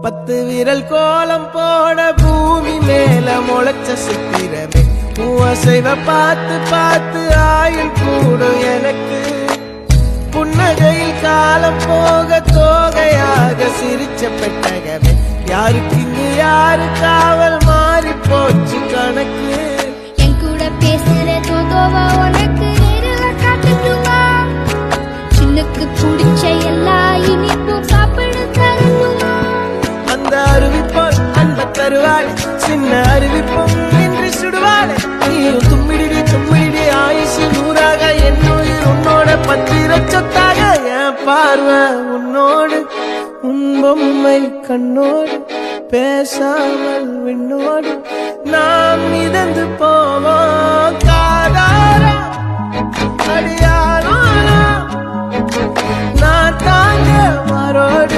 10 விரல் கோலம் போட பூமி மேல முளைச்ச சித்திரமே அசைவ பார்த்து பார்த்து ஆயுள் கூடும் எனக்கு புன்னகையில் காலம் போக தோகையாக சிரிச்ச பெட்டகமே யாருக்கு இங்கு யாரு காவல் மாறி போச்சு கணக்கு என் கூட பேசுற தோதோவா உனக்கு நேரில் காட்டட்டுமா சின்னுக்கு பிடிச்ச எல்லா இனிப்பும் சாப்பிட தரணுமா அந்த அறிவிப்போல் அன்ப தருவாள் சின்ன அறிவிப்பும் இன்று சுடுவாள் நீயும் தும்மிடி தும்மிடி ஆயுசு 100ஆக என் உயிர் உன்னோட பத்திர சொத்தாக என் பார்வை உன்னோடு உன் பொம்மை கண்ணோடு பேசாமல் விண்ணோடு நாம் மிதந்து போவோம் காதாரா அடியாரோ நான் தாங்க மாறோடு